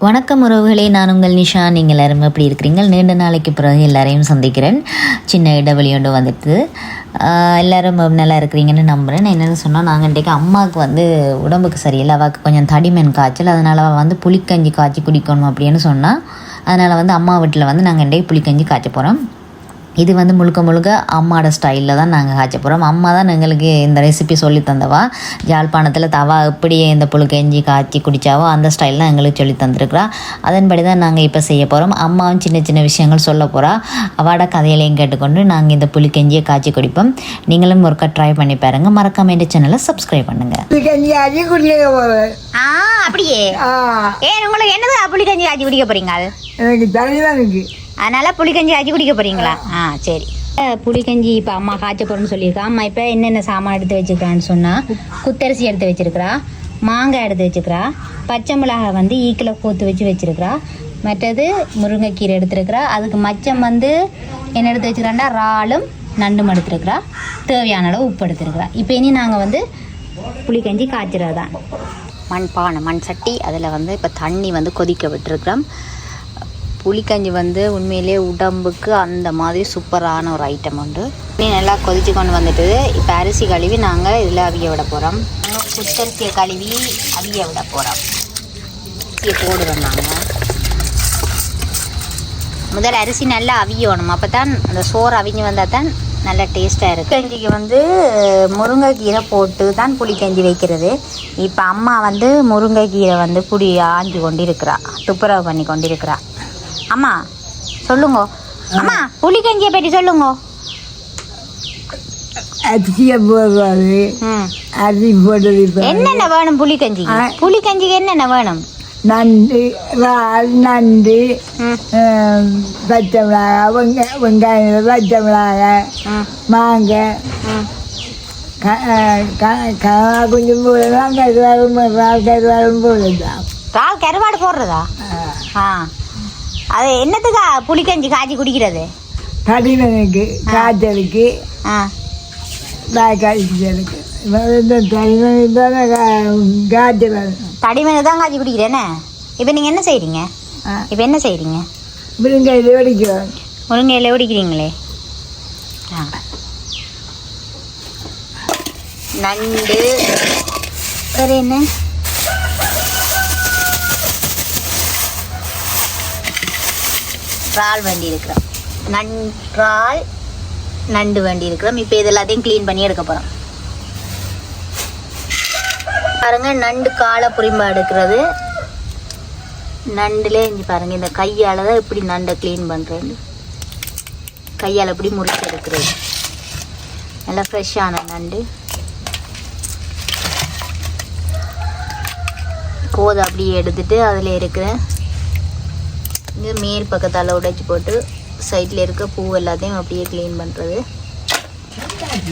வணக்கம் உறவுகளே, நான் உங்கள் நிஷா. நீங்கள் எல்லாரும் எப்படி இருக்கிறீங்க? நீண்ட நாளைக்கு பிறகு எல்லாரையும் சந்திக்கிறேன். சின்ன இடைவெளி ஒன்று வந்துட்டு எல்லோரும் நல்லா இருக்கிறீங்கன்னு நம்புகிறேன். என்னென்னு சொன்னால், நாங்கள் இன்றைக்கு அம்மாவுக்கு உடம்புக்கு சரியில்லை, அவளுக்கு கொஞ்சம் தடிமன் காய்ச்சல். அதனால் அவள் புளிக்கஞ்சி காய்ச்சி குடிக்கணும் அப்படின்னு சொன்னால், அதனால் அம்மா வீட்டில் நாங்கள் இன்றைக்கு புளிக்கஞ்சி காய்ச்ச போகிறோம். இது முழுக்க முழுக்க அம்மாவோட ஸ்டைலில் தான் நாங்கள் காய்ச்ச போகிறோம். அம்மா தான் எங்களுக்கு இந்த ரெசிபி சொல்லி தந்தவா. யாழ்ப்பாணத்தில் தவா எப்படியே இந்த புழுக்கஞ்சி காய்ச்சி குடித்தாவோ அந்த ஸ்டைல் தான் எங்களுக்கு சொல்லி தந்துருக்குறா. அதன்படி தான் நாங்கள் இப்போ செய்ய போகிறோம். அம்மாவும் சின்ன சின்ன விஷயங்கள் சொல்ல போகிறா. அவட கதையிலையும் கேட்டுக்கொண்டு நாங்கள் இந்த புளிக்கஞ்சியை காய்ச்சி குடிப்போம். நீங்களும் ஒருக்கா ட்ரை பண்ணி பாருங்கள். மறக்காம இந்த சேனலை சப்ஸ்கிரைப் பண்ணுங்கள். அப்படியே ஏன் உங்களுக்கு என்னது புளிக்கஞ்சி காய்ச்சி குடிக்க போறீங்க? எனக்கு தலைதான் இருக்கு, அதனால புளிக்கஞ்சி காய்ச்சி குடிக்க போறீங்களா? சரி. புளிக்கஞ்சி இப்போ அம்மா காய்ச்ச போறோம்னு சொல்லியிருக்கா. அம்மா இப்போ என்னென்ன சாமான் எடுத்து வச்சுக்கிறான்னு சொன்னால், குத்தரிசி எடுத்து வச்சிருக்கிறா, மாங்காய் எடுத்து வச்சுக்கிறா, பச்சை மிளகாய் ஈக்கில் கோத்து வச்சிருக்கிறா, மற்றது முருங்கைக்கீரை எடுத்துருக்கிறா. அதுக்கு மச்சம் என்ன எடுத்து வச்சுக்கிறாண்டா இறாலும் நண்டும் எடுத்துருக்கிறா. தேவையான அளவு உப்பு எடுத்துருக்கிறா. இப்போ இனி நாங்கள் புளிக்கஞ்சி காய்ச்சிறது தான். மண் பானை, மண் சட்டி, அதில் இப்போ தண்ணி கொதிக்க விட்டுருக்குறோம். புளிக்கஞ்சி உண்மையிலே உடம்புக்கு அந்த மாதிரி சூப்பரான ஒரு ஐட்டம் உண்டு. தண்ணி நல்லா கொதிச்சு கொண்டு வந்துட்டு இப்போ அரிசி கழுவி நாங்கள் இதில் அவிய விட போகிறோம். புத்தரிசியை கழுவி அவிய விட போகிறோம். அரிசியை போடுறோம். நாங்கள் முதல் அரிசி நல்லா அவியணும், அப்போ தான் அந்த சோறு அவிஞ்சு வந்தால் தான் நல்லா டேஸ்ட்டாக இருக்குது. கஞ்சிக்கு முருங்கைக்கீரை போட்டு தான் புளிக்கஞ்சி வைக்கிறது. இப்போ அம்மா முருங்கைக்கீரை புளி ஆஞ்சி கொண்டு இருக்கிறா, துப்புரவு பண்ணி கொண்டு இருக்கிறா. அம்மா சொல்லுங்க, அம்மா புளிக்கஞ்சியை பற்றி சொல்லுங்க. அரிசியை போடுறாரு, அரிசி போட்டது என்னென்ன வேணும் புளிக்கஞ்சிக்கு? புளிக்கஞ்சிக்கு என்னென்ன வேணும்? நண்டு, இறால், நண்டு, பச்சை மிளகாய், வெங்காயம், பச்சை மிளகாய், மாங்காய், கொஞ்சம் போடலாம். கருவாடும் போடலாம். இறால் கருவாடு போடுறதா? அது என்னத்துக்கா புளிக்கஞ்சி காய்ச்சி குடிக்கிறது? தடிமனுக்கு, காய்ச்சலுக்கு, காய்ச்சலுக்கு. தடிமனு தான் காய்ச்சி குடிக்கிறேன்னு. இப்போ நீங்கள் என்ன செய்கிறீங்க? இப்போ என்ன செய்கிறீங்க? முருங்கையில ஒடிக்கிறோம். முருங்கையில ஒடிக்கிறீங்களே. நண்டு வேறு என்ன? இறால் வேண்டி இருக்கிறோம். இறால், நண்டு வேண்டி இருக்கிறோம். இப்போ இது எல்லாத்தையும் க்ளீன் பண்ணி எடுக்க போகிறோம். பாருங்க, நண்டு காலை புரிம்பா எடுக்கிறது. நண்டுலே இங்கே பாருங்கள், இந்த கையால் தான் இப்படி நண்டை க்ளீன் பண்ணுறது. கையால் இப்படி முறிச்சு எடுக்கிறது. நல்லா ஃப்ரெஷ்ஷான நண்டு. கோதை அப்படியே எடுத்துட்டு அதில் இருக்கிற இங்கே மேல் பக்கத்தால் உடைச்சி போட்டு சைடில் இருக்க பூ எல்லாத்தையும் அப்படியே க்ளீன் பண்ணுறது.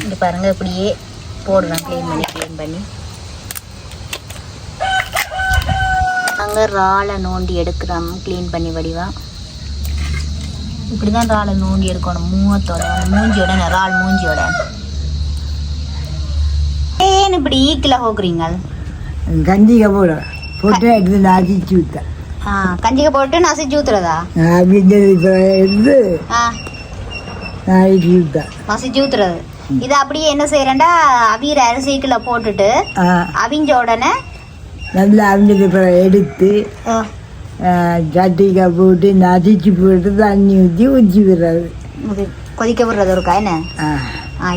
இங்கே பாருங்கள், இப்படியே போடுறோம், க்ளீன் பண்ணி. அங்கே இறாலை நோண்டி எடுக்கிறோம், க்ளீன் பண்ணி வடிவா. இப்படி தான் இறாலை நோண்டி எடுக்கணும், மூவத்தோட மூஞ்சியோட, இறால் மூஞ்சியோட. ஏன் இப்படி ஈக்கில் போக்குறீங்க? கஞ்சிக்க போட போட்டு எடுத்து நசிச்சு விட்டேன். கஞ்சிக்க போட்டு நசிச்சு ஊத்துறதா? நசிச்சு ஊத்துறது. இது அப்படியே என்ன செய்யறேன்டா, அவிர அரிசிக்குள்ள போட்டுட்டு அவிஞ்ச உடனே நல்லா அவிஞ்சது எடுத்து சட்டிக்க போட்டு நசிச்சு போட்டு தண்ணி ஊற்றி விடுறது, கொதிக்க விடுறது இருக்கா என்ன?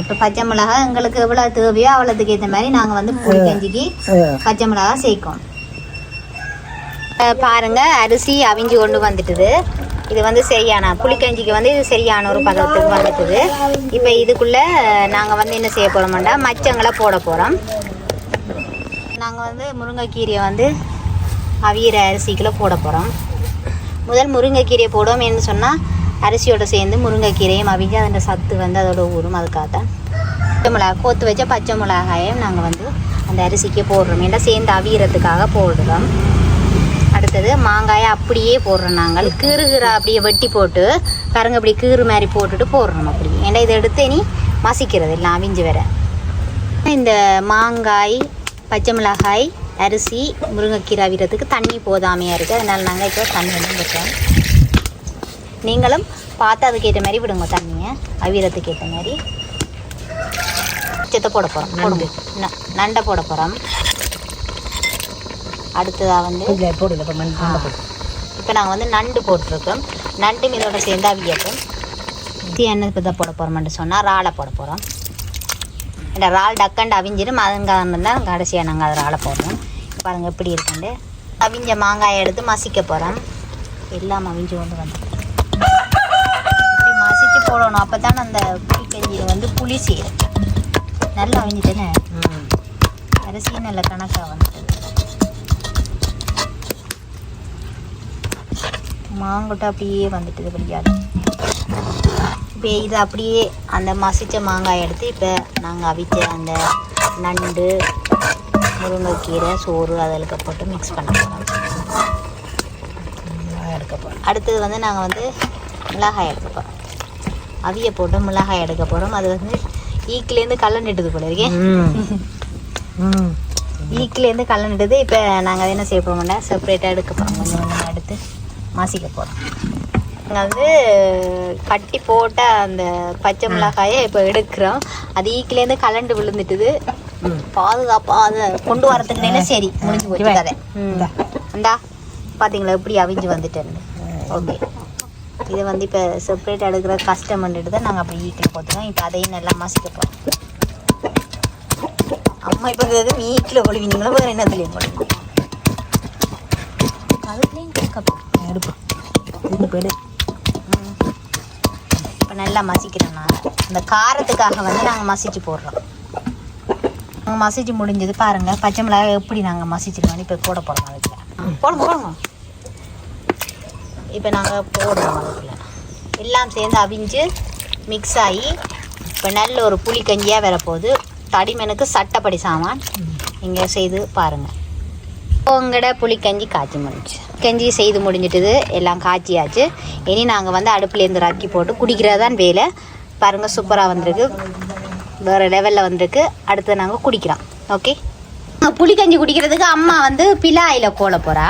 இப்போ பச்சை மிளகா எங்களுக்கு எவ்வளோ தேவையோ அவ்வளோத்துக்கு ஏற்ற மாதிரி நாங்கள் புளிக்கஞ்சிக்கு பச்சை மிளகா சேர்க்கோம். பாருங்க, அரிசி அவிஞ்சு கொண்டு வந்துட்டுது. இது சரியான புளிக்கஞ்சிக்கு இது சரியான ஒரு பதத்துக்கு வந்துட்டுது. இப்போ இதுக்குள்ளே நாங்கள் என்ன செய்ய போகிறோம்டா, மச்சங்களை போட போகிறோம். நாங்கள் முருங்கைக்கீரையை அவியிற அரிசிக்குள்ளே போட போகிறோம். முதல் முருங்கைக்கீரையை போடுவோம். என்ன சொன்னால், அரிசியோடு சேர்ந்து முருங்கைக்கீரையும் அவிஞ்சு அதோட சத்து அதோட ஊறும். அதுக்காகத்தான் பச்சை மிளகா கோத்து வச்ச பச்சை மிளகாயும் நாங்கள் அந்த அரிசிக்கு போடுறோம். ஏன்னா சேர்ந்து அவியறதுக்காக போடுறோம். அடுத்தது மாங்காயை அப்படியே போடுறோம். நாங்கள் கீறுகிற அப்படியே வெட்டி போட்டு பாருங்க, அப்படி கீறு மாதிரி போட்டுட்டு போடுறோம். அப்படி ஏன்னா இதை எடுத்து இனி மசிக்கிறது இல்லை, அவிஞ்சு வர. இந்த மாங்காய், பச்சை மிளகாய், அரிசி முருங்கைக்கீரை அவிக்கிறதுக்கு தண்ணி போதாமையாக இருக்குது. அதனால் நாங்கள் இப்போ தண்ணி வந்து விட்டோம். நீங்களும் பார்த்து அதுக்கேற்ற மாதிரி விடுங்க தண்ணியை, அவிக்கிறதுக்கு ஏற்ற மாதிரி. சித்த போட போகிறோம், போடுங்க. நண்டை போட போகிறோம். அடுத்ததாக வந்து இப்போ நாங்கள் வந்து நண்டு போட்டிருக்கோம். நண்டு மீதோட சேர்ந்து அவியட்டும். என்ன இப்போ தான் போட போகிறோம்னு சொன்னால் இறாலை போட போகிறோம். இந்த இறால் டக்கண்டு அவிஞ்சிடும். அதுங்க தான் கடைசியாக நாங்கள் அதை இறாலை போடுறோம். பாருங்கள் எப்படி இருக்குண்டு. அவிஞ்ச மாங்காயை எடுத்து மசிக்க போகிறோம். எல்லாம் அவிஞ்சு கொண்டு வந்து இப்படி மசிச்சு போடணும். அப்போ தான் அந்த புளிக்கஞ்சியில் வந்து புளி சேரும். நல்லா அவிஞ்சிட்டேன்னு அரிசியும் நல்ல கணக்காக வந்துட்டு. மாங்கொட்டை அப்படியே வந்துட்டு பிடிக்காது. இப்போ இது அப்படியே அந்த மசித்த மாங்காய் எடுத்து இப்போ நாங்கள் அவிச்ச அந்த நண்டு முருங்கைக்கீரை சோறு அதற்கு போட்டு மிக்ஸ் பண்ண போகிறோம். அடுத்தது வந்து நாங்கள் வந்து மிளகாய் எடுக்க போகிறோம். அவிய போட்டு மிளகாய் எடுக்க போகிறோம். அது வந்து ஈக்கிலேருந்து கல்லண்டுது போல இருக்கேன். ஈக்கிலேருந்து கல்லண்டுது. இப்போ நாங்கள் என்ன செய்ய போகிறோம்னா செப்பரேட்டாக எடுக்க போகிறோம். கொஞ்சம் கொஞ்சமாக எடுத்து மசிக்க போகிறோம். நாங்கள் வந்து கட்டி போட்ட அந்த பச்சை மிளகாயை இப்போ எடுக்கிறோம். அது ஈக்கிலேருந்து கலண்டு விழுந்துட்டுது. பாதுகாப்பாக அதை கொண்டு வரதுக்குனே சரி முடிஞ்சு போச்சு கதை. இந்தா பார்த்தீங்களா எப்படி அவிஞ்சு வந்துட்டேன். ஓகே, இதை வந்து இப்போ செப்பரேட் எடுக்கிற கஷ்டம் பண்ணிட்டு தான் நாங்கள் அப்படி ஈக்கில் போட்டுக்கோம். இப்போ அதையும் நல்லா மசிக்க போகிறோம். அம்மா இப்போ ஈக்கில் ஒழுவினீங்களோ வேறு என்னத்துலேயும் ஒழுவிங்க. அதுலேயும் கேட்க எடுப்போம். இப்போ நல்லா மசிக்கிறோம். நாங்கள் இந்த காரத்துக்காக வந்து நாங்கள் மசிச்சு போடுறோம். நாங்கள் மசிச்சு முடிஞ்சது பாருங்கள். பச்சை மிளகாய் எப்படி நாங்கள் மசிச்சிருக்கோம். இப்போ போட போகிறோம். அதுக்குள்ள போடுங்க. இப்போ நாங்கள் போடுறோம். அதுக்குள்ள எல்லாம் சேர்ந்து அவிஞ்சு மிக்ஸ் ஆகி இப்போ நல்ல ஒரு புளிக்கஞ்சியாக வரப்போகுது. தடிமனுக்கு சட்டப்படி சாமான் இங்கே செய்து பாருங்கள். உங்களோட புளிக்கஞ்சி காய்ச்சி முடிஞ்சு கஞ்சி செய்து முடிஞ்சிட்டுது. எல்லாம் காய்ச்சியாச்சு. இனி நாங்கள் வந்து அடுப்புலேருந்து ரக்கி போட்டு குடிக்கிறதான் வேலை. பாருங்கள் சூப்பராக வந்திருக்கு, வேறு லெவலில் வந்திருக்கு. அடுத்து நாங்கள் குடிக்கிறோம். ஓகே, புளிக்கஞ்சி குடிக்கிறதுக்கு அம்மா வந்து பிலாயில் கோல போகிறா.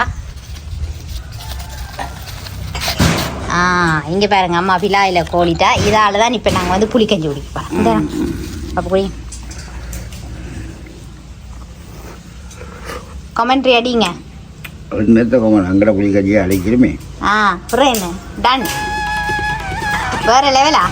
இங்கே பாருங்கள் அம்மா பிலாயில் கோலிட்டா. இதால் தான் இப்போ நாங்கள் வந்து புளிக்கஞ்சி குடிப்போம். இந்த அப்போ குடி கமெண்ட்ரி அடிங்க. அங்கட புளிக்கஞ்சியை அழைக்கிறோமே. அப்புறம் என்ன டன் வேற லெவலா.